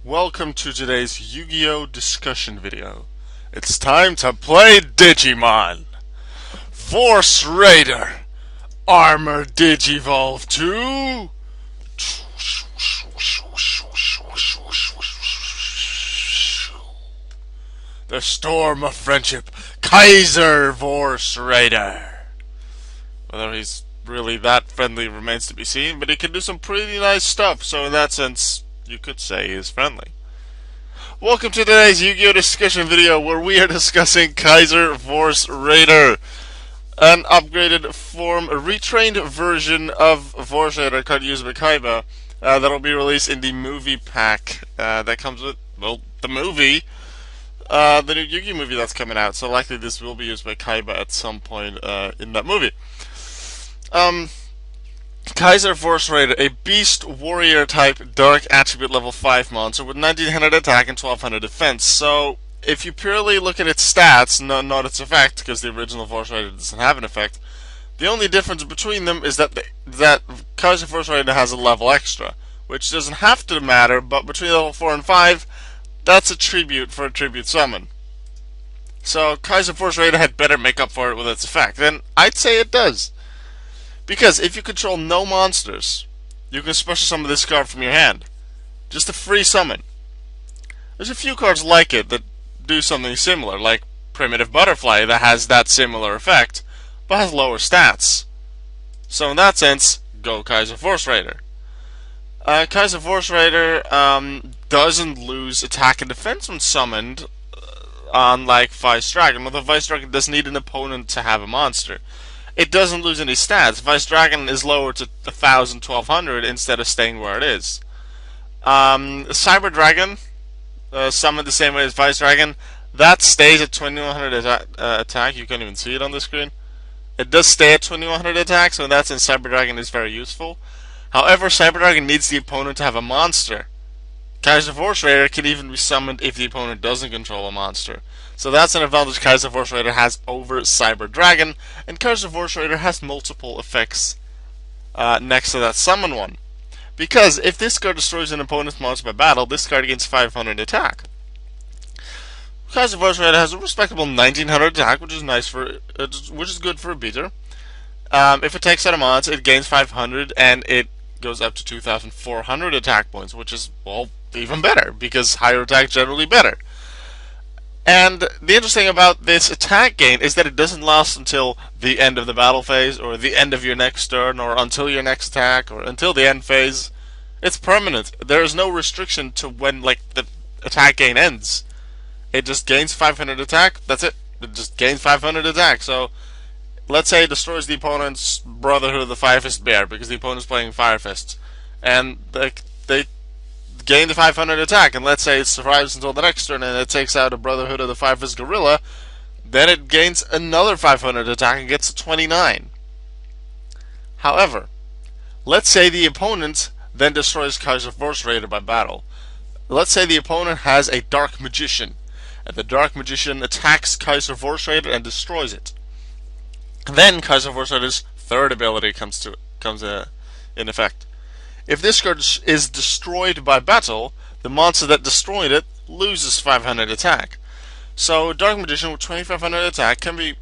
Welcome to today's Yu-Gi-Oh! Discussion video. It's time to play Digimon! Vorse Raider! Armor Digivolve 2! The Storm of Friendship, Kaiser Vorse Raider! Whether he's really that friendly remains to be seen, but he can do some pretty nice stuff, so in that sense, you could say he is friendly. Welcome to today's Yu-Gi-Oh! Discussion video where we are discussing Kaiser Vorse Raider, an upgraded form, a retrained version of Vorse Raider called used by Kaiba that'll be released in the movie pack that comes with, well, the movie, the new Yu-Gi-Oh! Movie that's coming out, so likely this will be used by Kaiba at some point in that movie. Kaiser Vorse Raider, a beast warrior type dark attribute level 5 monster with 1900 attack and 1200 defense. So, if you purely look at its stats, not its effect, because the original Vorse Raider doesn't have an effect, the only difference between them is that Kaiser Vorse Raider has a level extra, which doesn't have to matter, but between level 4 and 5, that's a tribute for a tribute summon. So, Kaiser Vorse Raider had better make up for it with its effect, and I'd say it does. Because if you control no monsters, you can special summon this card from your hand. Just a free summon. There's a few cards like it that do something similar, like Primitive Butterfly that has that similar effect, but has lower stats. So in that sense, go Kaiser Vorse Raider. Kaiser Vorse Raider doesn't lose attack and defense when summoned, unlike Vice Dragon. Although Vice Dragon does need an opponent to have a monster. It doesn't lose any stats. Vice Dragon is lowered to 1000, 1200 instead of staying where it is. Cyber Dragon, summoned the same way as Vice Dragon, that stays at 2100 attack. You can't even see it on the screen. It does stay at 2100 attack, so in that sense Cyber Dragon is very useful. However, Cyber Dragon needs the opponent to have a monster. Kaiser Vorse Raider can even be summoned if the opponent doesn't control a monster. So that's an advantage Kaiser Vorse Raider has over Cyber Dragon, and Kaiser Vorse Raider has multiple effects next to that summon one. Because if this card destroys an opponent's monster by battle, this card gains 500 attack. Kaiser Vorse Raider has a respectable 1900 attack, which is nice which is good for a beater. If it takes out a monster, it gains 500, and it goes up to 2400 attack points, which is, well, even better, because higher attack generally better. And the interesting about this attack gain is that it doesn't last until the end of the battle phase, or the end of your next turn, or until your next attack, or until the end phase. It's permanent. There is no restriction to when, the attack gain ends. It just gains 500 attack, that's it. It just gains 500 attack, so let's say it destroys the opponent's Brotherhood of the Fire-Fist Bear, because the opponent's playing Fire Fist. And they gain the 500 attack, and let's say it survives until the next turn and it takes out a Brotherhood of the Fire-Fist Gorilla, then it gains another 500 attack and gets to 29. However, let's say the opponent then destroys Kaiser Vorse Raider by battle. Let's say the opponent has a Dark Magician, and the Dark Magician attacks Kaiser Vorse Raider and destroys it. Then Kaiser Vorse Raider's third ability comes in effect. If this card is destroyed by battle, the monster that destroyed it loses 500 attack. So Dark Magician with 2500 attack can be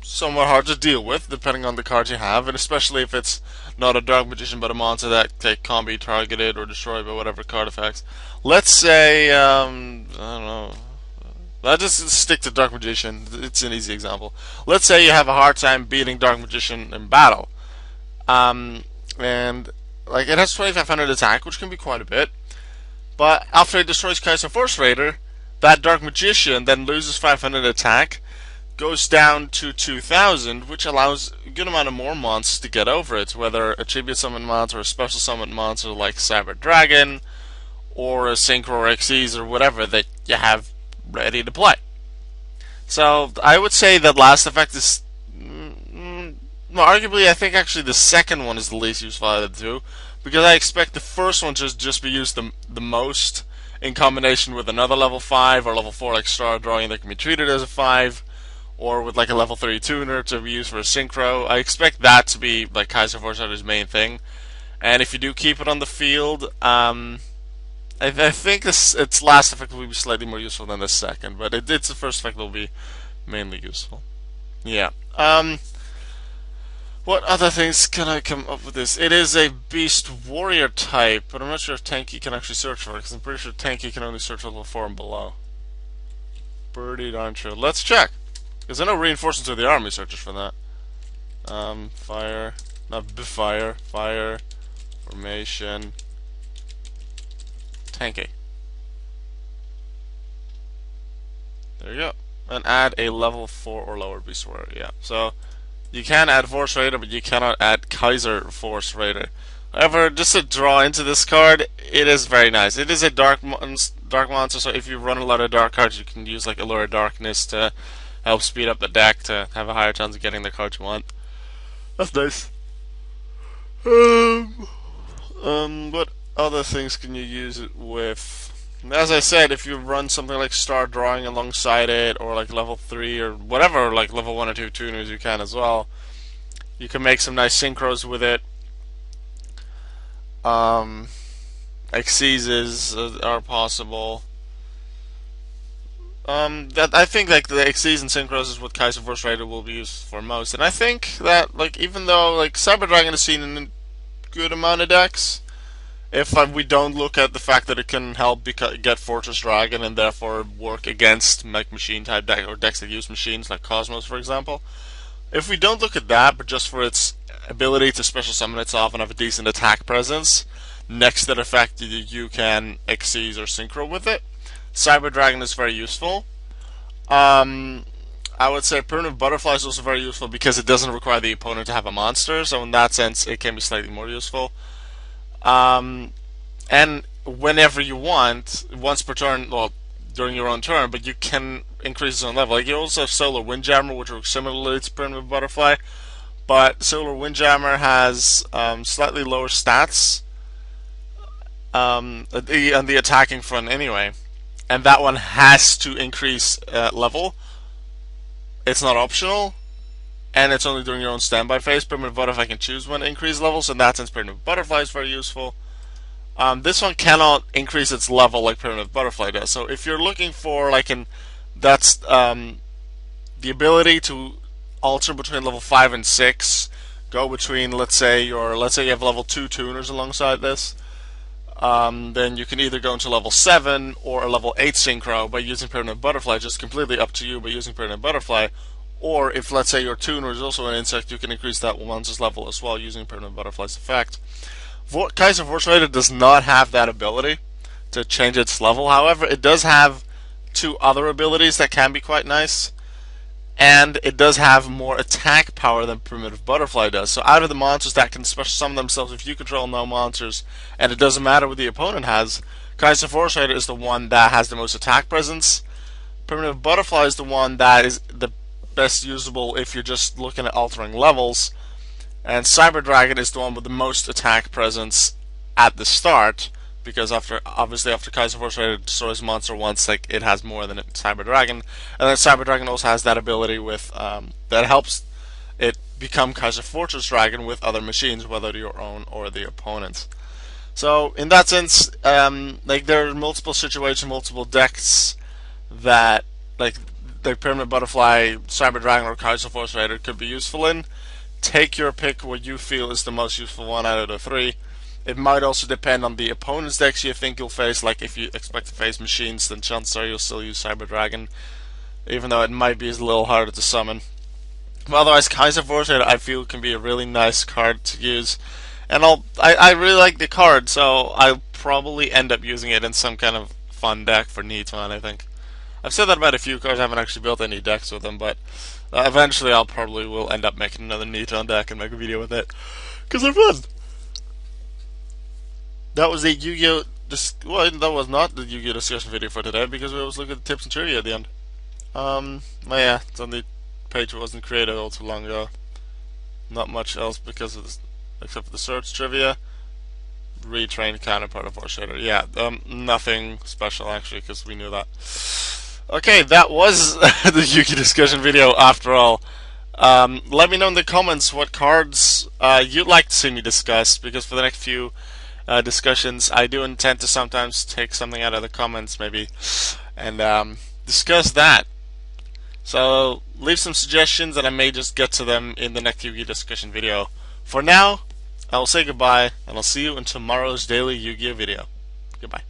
somewhat hard to deal with, depending on the cards you have, and especially if it's not a Dark Magician but a monster that can't be targeted or destroyed by whatever card effects. Let's say, I don't know, I'll just stick to Dark Magician, it's an easy example. Let's say you have a hard time beating Dark Magician in battle. It has 2500 attack, which can be quite a bit. But after it destroys Kaiser Vorse Raider, that Dark Magician then loses 500 attack, goes down to 2000, which allows a good amount of more monsters to get over it, whether a tribute summon monster or a special summon monster like Cyber Dragon, or a Synchro or Xyz, or whatever that you have ready to play. So I would say that last effect is arguably, I think actually the second one is the least useful out of the two, because I expect the first one to just be used the most in combination with another level 5 or level 4 like Star Drawing that can be treated as a 5, or with like a level 3 tuner to be used for a synchro. I expect that to be like Kaiser Vorse Raider's main thing, and if you do keep it on the field, I think its last effect will be slightly more useful than the second, but its the first effect will be mainly useful. Yeah. What other things can I come up with this? It is a beast warrior type, but I'm not sure if Tanky can actually search for it, because I'm pretty sure Tanky can only search for level 4 and below. Pretty darn sure. Let's check. Because I know reinforcements of the army searches for that. Fire. Not fire. Fire. Formation. Tanky. There you go. And add a level 4 or lower beast warrior. Yeah. So you can add Vorse Raider, but you cannot add Kaiser Vorse Raider. However, just to draw into this card, it is very nice. It is a dark monster, so if you run a lot of dark cards, you can use like Allure of Darkness to help speed up the deck to have a higher chance of getting the card you want. That's nice. What other things can you use it with? As I said, if you run something like Star Drawing alongside it, or like level 3, or whatever, like level 1 or 2 tuners you can as well, you can make some nice synchros with it. Exceeds are possible. That I think like the Exceeds and synchros is what Kaiser Vorse Raider will be used for most, and I think that like even though like Cyber Dragon is seen in a good amount of decks, if we don't look at the fact that it can help get Fortress Dragon and therefore work against like machine type deck or decks that use machines like Cosmos for example, if we don't look at that but just for its ability to special summon itself and have a decent attack presence, next to the fact that you can Exceed or Synchro with it, Cyber Dragon is very useful. I would say Primitive Butterfly is also very useful because it doesn't require the opponent to have a monster, so in that sense it can be slightly more useful. And whenever you want, once per turn, well, during your own turn, but you can increase its own level. Like you also have Solar Windjammer, which works similarly to Primitive Butterfly, but Solar Windjammer has slightly lower stats on the attacking front anyway, and that one has to increase level. It's not optional, and it's only during your own standby phase. Primitive Butterfly can choose when to increase levels, so in that sense Primitive Butterfly is very useful. This one cannot increase its level like Primitive Butterfly does. So if you're looking for that's the ability to alter between level 5 and 6, go between let's say you have level 2 tuners alongside this. Then you can either go into level 7 or a level 8 synchro by using Primitive Butterfly, just completely up to you by using Primitive Butterfly. Or if let's say your tuner is also an insect, you can increase that monster's level as well using Primitive Butterfly's effect. Kaiser Vorse Raider does not have that ability to change its level. However, it does have 2 other abilities that can be quite nice. And it does have more attack power than Primitive Butterfly does. So out of the monsters that can special summon themselves, if you control no monsters, and it doesn't matter what the opponent has, Kaiser Vorse Raider is the one that has the most attack presence. Primitive Butterfly is the one that is the best usable if you're just looking at altering levels. And Cyber Dragon is the one with the most attack presence at the start, because obviously after Kaiser Vorse Raider destroys a monster once, like it has more than Cyber Dragon, and then Cyber Dragon also has that ability with that helps it become Kaiser Fortress Dragon with other machines, whether your own or the opponent's. So in that sense, like there are multiple situations, multiple decks that like the Primitive Butterfly, Cyber Dragon, or Kaiser Vorse Raider could be useful in. Take your pick what you feel is the most useful one out of the 3. It might also depend on the opponent's decks you think you'll face. Like if you expect to face machines, then chances are you'll still use Cyber Dragon, even though it might be a little harder to summon. But otherwise, Kaiser Vorse I feel can be a really nice card to use, and I really like the card, so I'll probably end up using it in some kind of fun deck for Neaton. I think I've said that about a few cards. I haven't actually built any decks with them, but eventually I'll probably will end up making another Neaton deck and make a video with it because they're fun. That was the Yu-Gi-Oh! Well, that was not the Yu-Gi-Oh! Discussion video for today because we always look at the tips and trivia at the end. Well, yeah, it's on the page that wasn't created all too long ago. Not much else because of this, except for the search trivia. Retrained counterpart of Vorse Raider. Yeah, nothing special actually because we knew that. Okay, that was the Yu-Gi-Oh! Discussion video after all. Let me know in the comments what cards you'd like to see me discuss, because for the next few discussions. I do intend to sometimes take something out of the comments, maybe, and discuss that. So leave some suggestions, and I may just get to them in the next Yu-Gi-Oh discussion video. For now, I will say goodbye, and I'll see you in tomorrow's daily Yu-Gi-Oh video. Goodbye.